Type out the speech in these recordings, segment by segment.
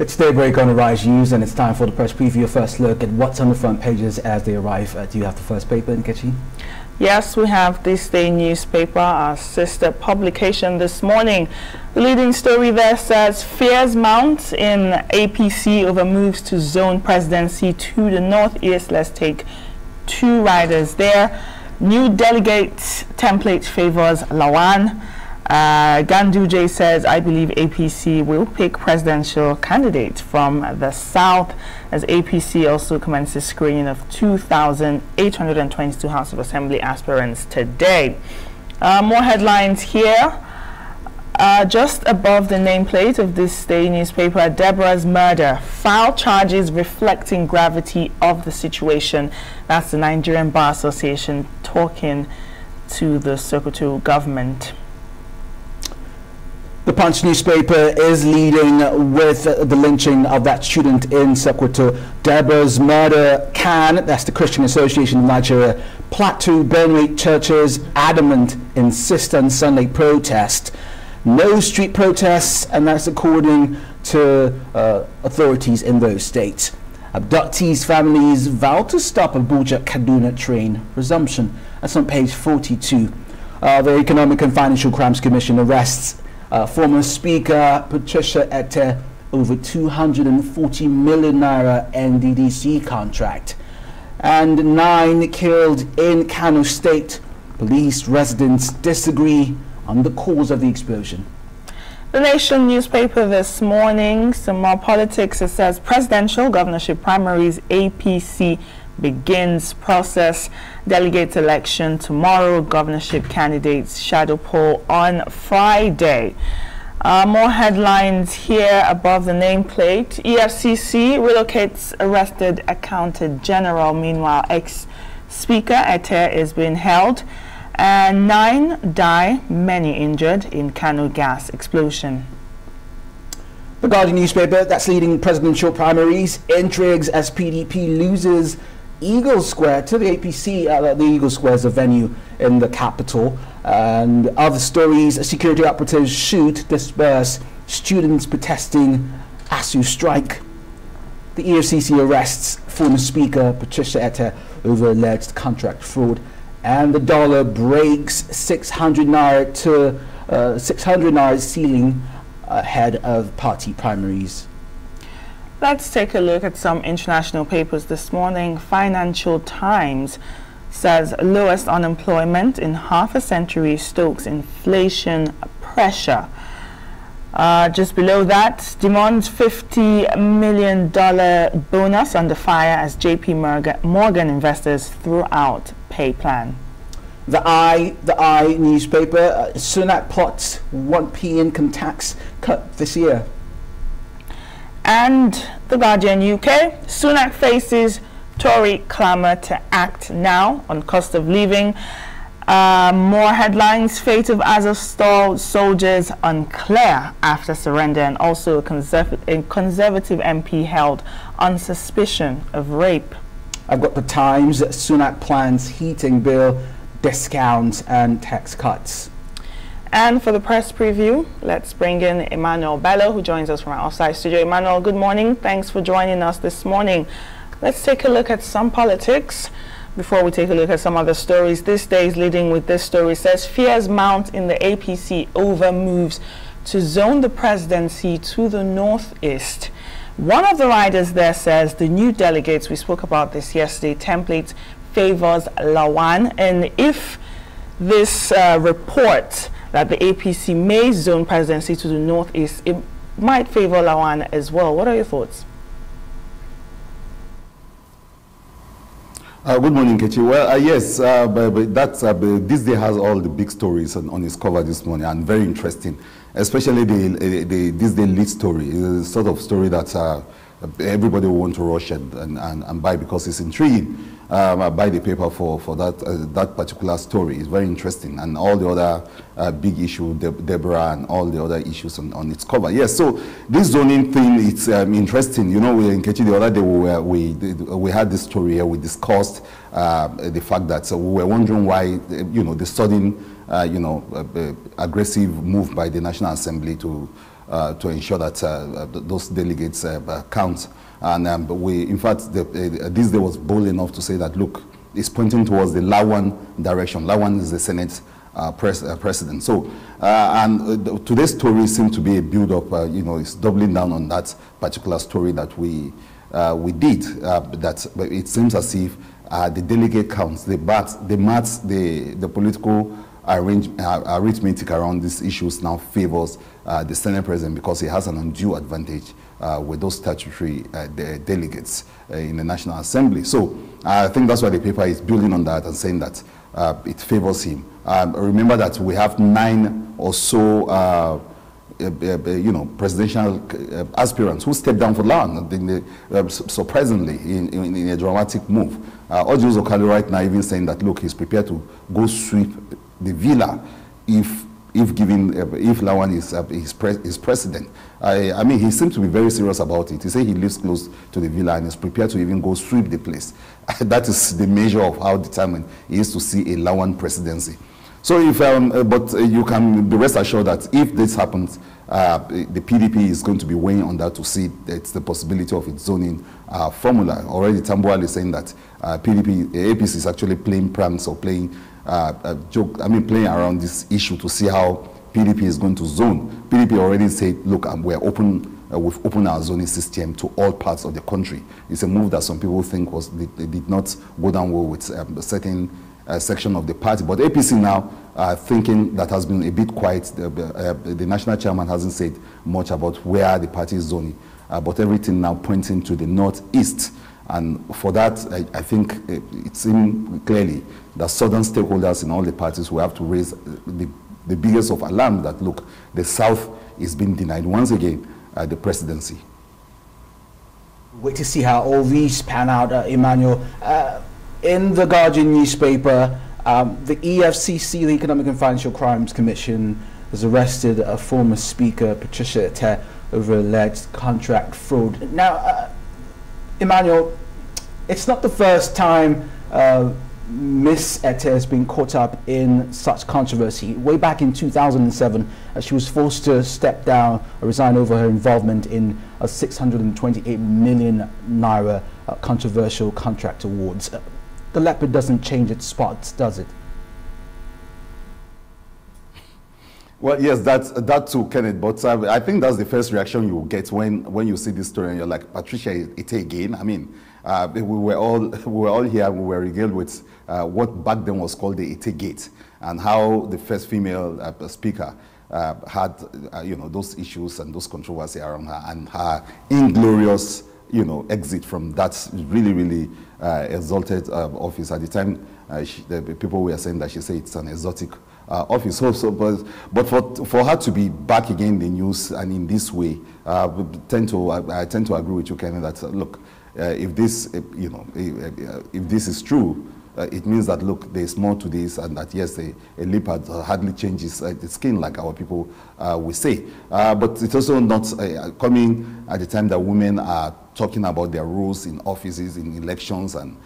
It's Daybreak on Arise News, and it's time for the press preview. First look at what's on the front pages as they arrive. Do you have the first paper, Nkechi? Yes, we have This Day newspaper, our sister publication this morning. The leading story there says, fears mount in APC over moves to zone presidency to the northeast. Let's take two riders there. New delegate template favors Lawan. Ganduje says, I believe APC will pick presidential candidate from the south, as APC also commences screening of 2,822 House of Assembly aspirants today. More headlines here. Just above the nameplate of This Day newspaper, Deborah's murder. Foul charges reflecting gravity of the situation. That's the Nigerian Bar Association talking to the Sokoto government. The Punch newspaper is leading with the lynching of that student in Sokoto. Deborah's murder can, that's the Christian Association of Nigeria, Plateau Benue churches adamant insist on Sunday protest. No street protests, and that's according to authorities in those states. Abductees' families vow to stop Abuja-Kaduna train resumption. That's on page 42. The Economic and Financial Crimes Commission arrests former Speaker Patricia Ette over 240 million naira NDDC contract. And 9 killed in Kano State. Police residents disagree on the cause of the explosion. The Nation newspaper this morning, some more politics. It says presidential governorship primaries APC begins process. Delegate election tomorrow. Governorship candidates shadow poll on Friday. More headlines here above the nameplate. EFCC relocates arrested accountant general. Meanwhile, ex-speaker Ette is being held. And 9 die, many injured in Kano gas explosion. The Guardian newspaper, that's leading presidential primaries. Intrigues as PDP loses Eagle Square to the APC. The Eagle Square is a venue in the capital. And other stories, security operatives shoot, disperse students protesting ASU strike. The EFCC arrests former Speaker Patricia Ette over alleged contract fraud. And the dollar breaks 600 naira to 600 naira ceiling ahead of party primaries. Let's take a look at some international papers this morning. Financial Times says lowest unemployment in half a century stokes inflation pressure. Just below that, demands $50 million bonus under fire as JP Morgan investors threw out pay plan. The I newspaper, Sunak plots 1p income tax cut this year. And The Guardian UK, Sunak faces Tory clamour to act now on cost of living. More headlines, fate of Azovstal soldiers unclear after surrender, and also a conservative MP held on suspicion of rape. I've got the Times, Sunak plans heating bill, discounts and tax cuts. And for the press preview, let's bring in Emmanuel Bello, who joins us from our offside studio. Emmanuel, good morning. Thanks for joining us this morning. Let's take a look at some politics before we take a look at some other stories. This day is leading with this story. It says fears mount in the APC over moves to zone the presidency to the northeast. One of the riders there says the new delegates, we spoke about this yesterday, template favors Lawan. And if this report that the APC may zone presidency to the northeast, it might favor Lawan as well. What are your thoughts? Good morning, Kechi. Well, yes, but that's this day has all the big stories on its cover this morning, and very interesting, especially this day lead story. It's a sort of story that everybody will want to rush and buy because it's intriguing. Buy the paper for that particular story. It's very interesting, and all the other big issue, Deborah, and all the other issues on its cover. Yes, so this zoning thing, it's interesting. You know, in Kechi the other day we had this story here. We discussed the fact that we were wondering why the sudden aggressive move by the National Assembly to to ensure that those delegates count. And in fact, this day was bold enough to say that, look, it's pointing towards the Lawan direction. Lawan is the Senate president. So, today's story seemed to be a build-up. You know, it's doubling down on that particular story that we did. That it seems as if the delegate counts, the political arithmetic around these issues now favors the Senate president because he has an undue advantage with those statutory delegates in the National Assembly. So I think that's why the paper is building on that and saying that it favors him. Remember that we have 9 or so you know, presidential aspirants who stepped down for Lawan, surprisingly, in a dramatic move. Ojo Okalu right now even saying that, look, he's prepared to go sweep the villa if Lawan is president. I mean, he seems to be very serious about it. He said he lives close to the villa and is prepared to even go sweep the place. That is the measure of how determined he is to see a Lawan presidency. So if, but you can be rest assured that if this happens, the PDP is going to be weighing on that to see it's the possibility of its zoning formula. Already Tambuwal is saying that APC is actually playing pranks or playing playing around this issue to see how PDP is going to zone. PDP already said, look, we've opened our zoning system to all parts of the country. It's a move that some people think they did not go down well with a certain section of the party. But APC now thinking that has been a bit quiet. The national chairman hasn't said much about where the party is zoning, but everything now pointing to the northeast. And for that, I think it seemed clearly that southern stakeholders in all the parties will have to raise the biggest of alarm that, look, the South is being denied once again the presidency. Wait to see how all these pan out, Emmanuel. In the Guardian newspaper, the EFCC, the Economic and Financial Crimes Commission, has arrested a former speaker, Patricia Ete, over alleged contract fraud. Now, Emmanuel, it's not the first time Miss Ete has been caught up in such controversy. Way back in 2007, she was forced to step down or resign over her involvement in a 628 million naira controversial contract awards. The leopard doesn't change its spots, does it? Well, yes, that too, Kenneth. But I think that's the first reaction you get when you see this story and you're like, Patricia Ete again. I mean, we were all here. We were regaled with what back then was called the Ete Gate, and how the first female speaker had you know, those issues and those controversy around her, and her inglorious, you know, exit from that really exalted office. At the time, the people were saying that she said it's an exotic office. But for her to be back again in the news and in this way, I tend to agree with you, Kenny, that look, if this you know, if this is true, it means that, look, there's more to this, and that yes, a leopard hardly changes its skin, like our people will say. But it's also not coming at the time that women are talking about their roles in offices, in elections, and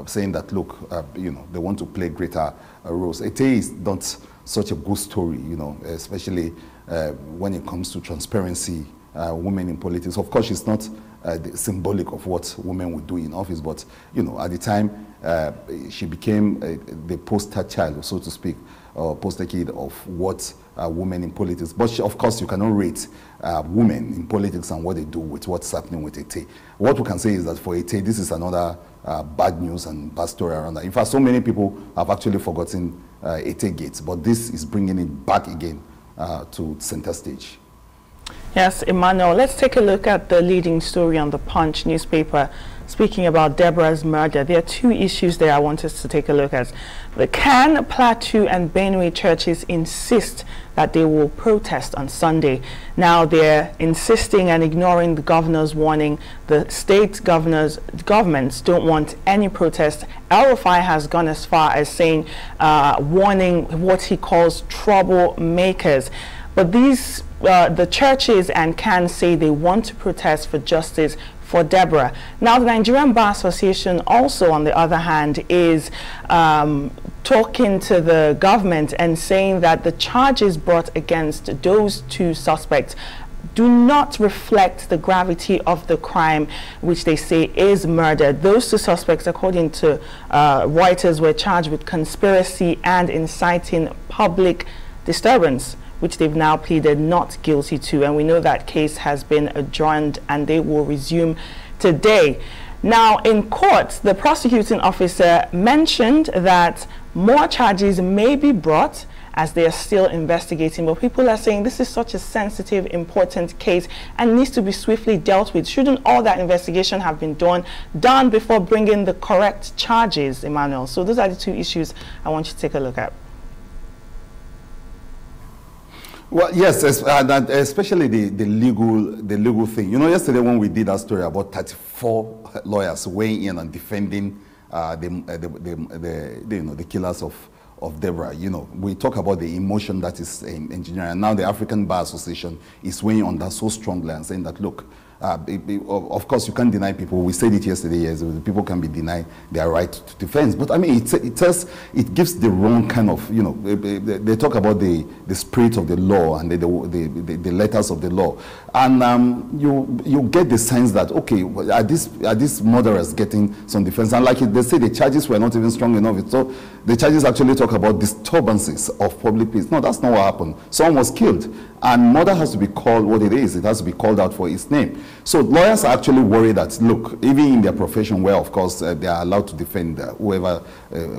saying that, look, you know, they want to play greater roles. Ete is not such a good story, you know, especially when it comes to transparency, women in politics. Of course, she's not symbolic of what women would do in office, but, you know, at the time, she became the poster child, so to speak, or poster kid of what women in politics. But of course, you cannot rate women in politics and what they do with what's happening with Ete. What we can say is that for Ete, this is another bad news and bad story around that. In fact, so many people have actually forgotten Ete Gates, but this is bringing it back again to center stage. Yes, Emmanuel, let's take a look at the leading story on the Punch newspaper. Speaking about Deborah's murder, there are two issues there I want us to take a look at. The Kan, Plateau and Benue churches insist that they will protest on Sunday. Now they're insisting and ignoring the governor's warning. The state governments don't want any protest. El-Rufai has gone as far as saying, warning what he calls troublemakers. But these, the churches and Kan say they want to protest for justice for Deborah. Now, the Nigerian Bar Association also, on the other hand, is talking to the government and saying that the charges brought against those two suspects do not reflect the gravity of the crime, which they say is murder. Those two suspects, according to Reuters, were charged with conspiracy and inciting public disturbance, which they've now pleaded not guilty to. And we know that case has been adjourned and they will resume today. Now, in court, the prosecuting officer mentioned that more charges may be brought as they are still investigating, but people are saying this is such a sensitive, important case and needs to be swiftly dealt with. Shouldn't all that investigation have been done before bringing the correct charges, Emmanuel? So those are the two issues I want you to take a look at. Well, yes, especially the legal thing. You know, yesterday when we did that story about 34 lawyers weighing in and defending the killers of Deborah, you know, we talk about the emotion that is in engineering. And now the African Bar Association is weighing on that so strongly and saying that, look, of course, you can't deny people. We said it yesterday. Yes, people can be denied their right to defense. But I mean, it gives the wrong kind of, you know. They talk about the spirit of the law and the letters of the law, and you get the sense that, okay, are these murderers getting some defense? And like they say, the charges were not even strong enough. So the charges actually talk about disturbances of public peace. No, that's not what happened. Someone was killed, and murder has to be called what it is. It has to be called out for its name. So lawyers are actually worried that, look, even in their profession, where of course they are allowed to defend whoever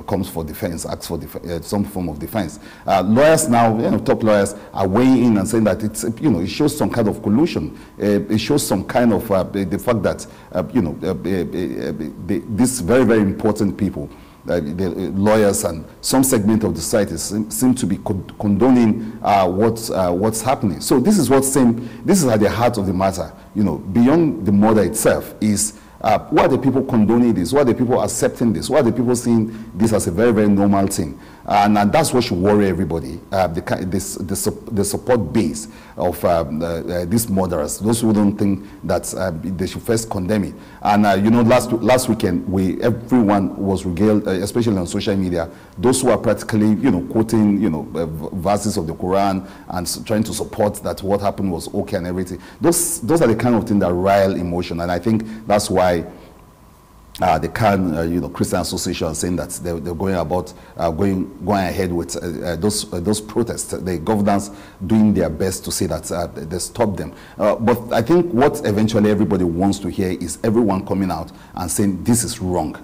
comes for defense, asks for some form of defense. Lawyers now, you know, top lawyers are weighing in and saying that it's, you know, it shows some kind of collusion. It shows some kind of the fact that you know, these very, very important people, the lawyers and some segment of the society seem to be condoning what's happening. So this is this is at the heart of the matter. You know, beyond the murder itself is why are the people condoning this? Why are the people accepting this? Why are the people seeing this as a very, very normal thing? And that's what should worry everybody. The support base of these murderers, those who don't think that they should first condemn it. And you know, last weekend, everyone was regaled, especially on social media, those who are practically, you know, quoting, you know, verses of the Quran and trying to support that what happened was okay and everything. Those are the kind of things that rile emotion, and I think that's why the you know, Christian Association saying that they're going about going ahead with those protests. The governors doing their best to say that they stop them. But I think what eventually everybody wants to hear is everyone coming out and saying this is wrong.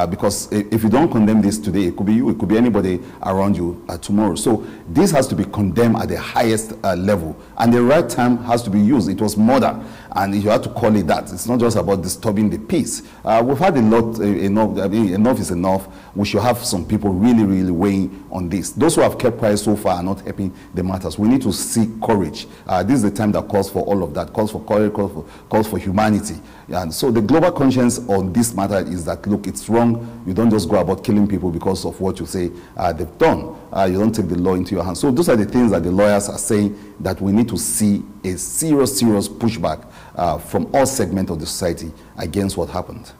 Because if you don't condemn this today, it could be you, it could be anybody around you tomorrow. So this has to be condemned at the highest level, and the right term has to be used. It was murder, and you have to call it that. It's not just about disturbing the peace. We've had a lot, enough. I mean, enough is enough. We should have some people really, really weighing on this. Those who have kept quiet so far are not helping the matters. We need to seek courage. This is the time that calls for all of that. Calls for courage, calls for humanity. And so the global conscience on this matter is that, look, it's wrong. You don't just go about killing people because of what you say they've done. You don't take the law into your hands. So those are the things that the lawyers are saying, that we need to see a serious, serious pushback from all segments of the society against what happened.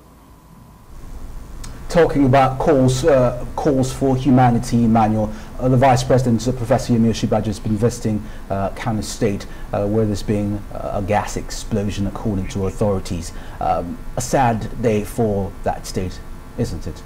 Talking about calls for humanity, Emmanuel, the Vice President, Professor Yemi Osinbajo, has been visiting Kano State, where there's been a gas explosion, according to authorities. A sad day for that state, isn't it?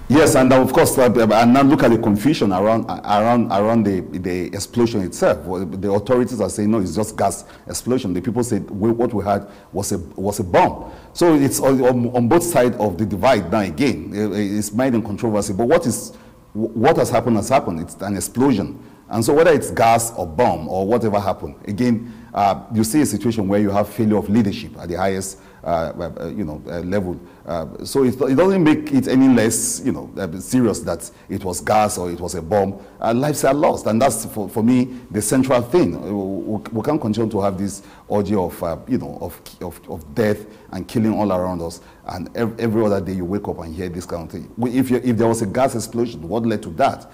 Yes, and of course, and now look at the confusion around the explosion itself. The authorities are saying no, it's just gas explosion. The people said what we had was a bomb. So it's on both sides of the divide. Now again, it's made in controversy. But what has happened has happened. It's an explosion, and so whether it's gas or bomb or whatever happened, again, you see a situation where you have failure of leadership at the highest level. So it doesn't make it any less, serious that it was gas or it was a bomb. Lives are lost, and that's for me the central thing. We can't continue to have this orgy of death and killing all around us, and every other day you wake up and hear this kind of thing. If there was a gas explosion, what led to that?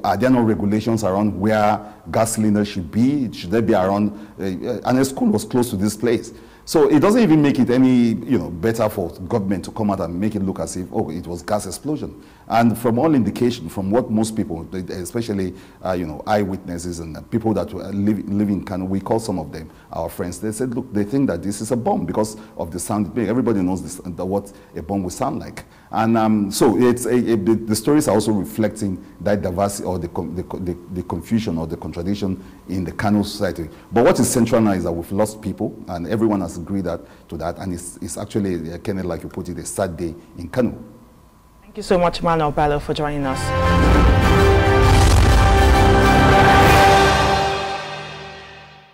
Are there no regulations around where gas cylinders should be? Should they be around? And a school was close to this place. So it doesn't even make it any, better for government to come out and make it look as if, oh, it was gas explosion. And from all indication, from what most people, especially, eyewitnesses and people that live in Kano, we call some of them our friends, they said, look, they think that this is a bomb because of the sound it makes. Everybody knows this, what a bomb will sound like. And so it's the stories are also reflecting that diversity or the confusion or the contradiction in the Kano society. But what is central now is that we've lost people, and everyone has agreed to that, and it's actually, Kenneth, like you put it, a sad day in Kano. Thank you so much, Manuel Bello, for joining us.